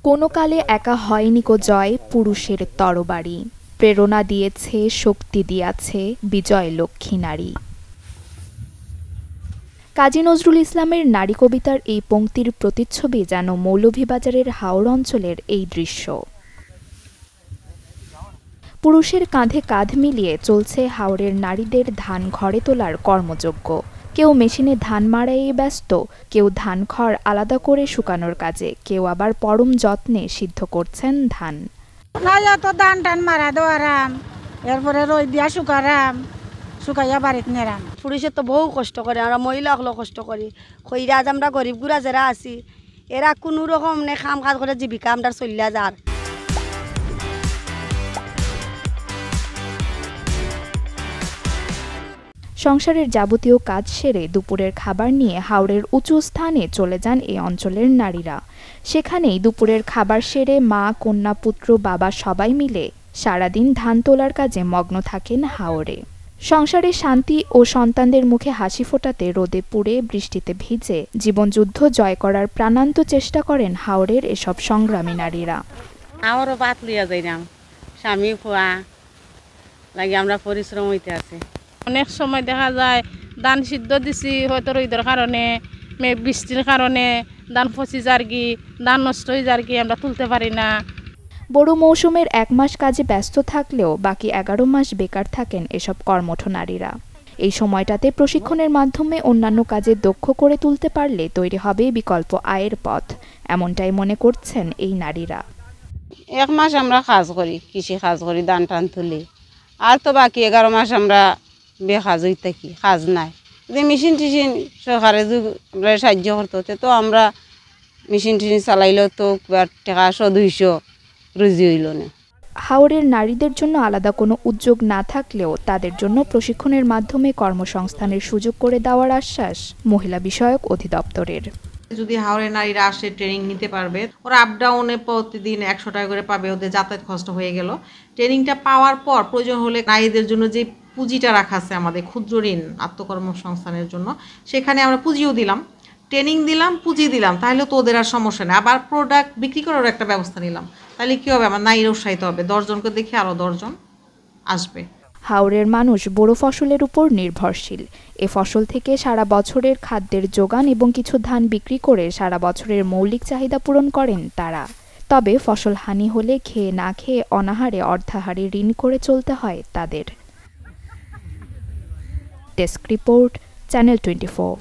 কোনো কালে একা হয়নি কো জয় পুরুষের তরবারি, প্রেরণা দিয়েছে শক্তি দিয়াছে বিজয় লক্ষ্মী নারী। কাজী নজরুল ইসলামের নারী কবিতার এই পংক্তির প্রতিচ্ছবি যেন মৌলভীবাজারের হাওর অঞ্চলের এই দৃশ্য। পুরুষের কাঁধে কাঁধ মিলিয়ে চলছে হাওরের নারীদের ধান ঘরে তোলার কর্মযজ্ঞ। কেউ মেশিনে ধান মাড়াইয়ে ব্যস্ত, কেউ ধান খড় আলাদা করে শুকানোর কাজে, কেউ আবার পরম যত্নে সিদ্ধ করছেন ধান। তো ধান টান মারা দেওয়ারাম, এরপরে রই দিয়া শুকাইয়া বাড়িতে নেরাম। পুরুষের তো বহু কষ্ট করে, আমরা মহিলা হলেও কষ্ট করি। কইরা আজ আমরা গরিব গুড়া যারা আছি, এরা কোনো রকম নে কাম কাজ করে জীবিকা আমরা চলিয়া যার। সংসারের যাবতীয় কাজ সেরে দুপুরের খাবার নিয়ে হাওরের উঁচু স্থানে চলে যান এই অঞ্চলের নারীরা। সেখানেই দুপুরের খাবার সেরে মা, কন্যা, পুত্র, বাবা সবাই মিলে সারাদিন ধান তোলার কাজে মগ্ন থাকেন হাওরে। সংসারে শান্তি ও সন্তানদের মুখে হাসি ফোটাতে রোদে পুড়ে বৃষ্টিতে ভিজে জীবনযুদ্ধ জয় করার প্রাণান্ত চেষ্টা করেন হাওরের এসব সংগ্রামী নারীরা। আমারও বাত লিয়া যাইলাম, স্বামী খোয়া লাগে আমরা পরিশ্রম হইতে আছে। অনেক সময় দেখা যায় ধান সিদ্ধ দিছি, হয়তো রোদের কারণে বৃষ্টির কারণে ধান পচি যারগি, ধান নষ্ট হয়ে যারগি, আমরা তুলতে পারি না। বড় মৌসুমের 1 মাস কাজে ব্যস্ত থাকলেও বাকি 11 মাস বেকার থাকেন এসব কর্মঠ নারীরা। এই সময়টাতে প্রশিক্ষণের মাধ্যমে অন্যান্য কাজে দক্ষ করে তুলতে পারলে তৈরি হবে বিকল্প আয়ের পথ, এমনটাই মনে করছেন এই নারীরা। 1 মাস আমরা কাজ করি, কৃষি কাজ করি, ধান টান তুলি, আর তো বাকি 11 মাস আমরা বেকাজ হই থাকি, কাজ নাই। যদি মেশিন টিশিন সরকারে আমরা সাহায্য করতে তো আমরা মেশিন টিশিন চালাইলেও তো টাকা 100-200 রুজি হইল না। হাওরের নারীদের জন্য আলাদা কোনো উদ্যোগ না থাকলেও তাদের জন্য প্রশিক্ষণের মাধ্যমে কর্মসংস্থানের সুযোগ করে দেওয়ার আশ্বাস মহিলা বিষয়ক অধিদপ্তরের। যদি হাওরের নারীরা আসে ট্রেনিং নিতে পারবে, ওরা আপ ডাউনে প্রতিদিন 100 টাকা করে পাবে, ওদের যাতায়াত খরচ হয়ে গেল। ট্রেনিংটা পাওয়ার পর প্রয়োজন হলে নারীদের জন্য যে পুঁজিটা রাখা আছে আমাদের ক্ষুদ্র ঋণ আত্মকর্মসংস্থানের জন্য, সেখানে আমরা পুঁজিও দিলাম, ট্রেনিং দিলাম, পুঁজি দিলাম, তাহলে তো ওদের আর সমস্যা নেই। আবার প্রোডাক্ট বিক্রি করার একটা ব্যবস্থা নিলাম, তাহলে কী হবে, আমার নারীরা উৎসাহিত হবে, 10 জনকে দেখে আরও 10 জন আসবে। হাওরের মানুষ বড় ফসলের উপর নির্ভরশীল। এ ফসল থেকে সারা বছরের খাদ্যের যোগান এবং কিছু ধান বিক্রি করে সারা বছরের মৌলিক চাহিদা পূরণ করেন তারা। তবে ফসল হানি হলে খেয়ে না খেয়ে অনাহারে অর্ধাহারে ঋণ করে চলতে হয় তাদের। Desk report, channel 24।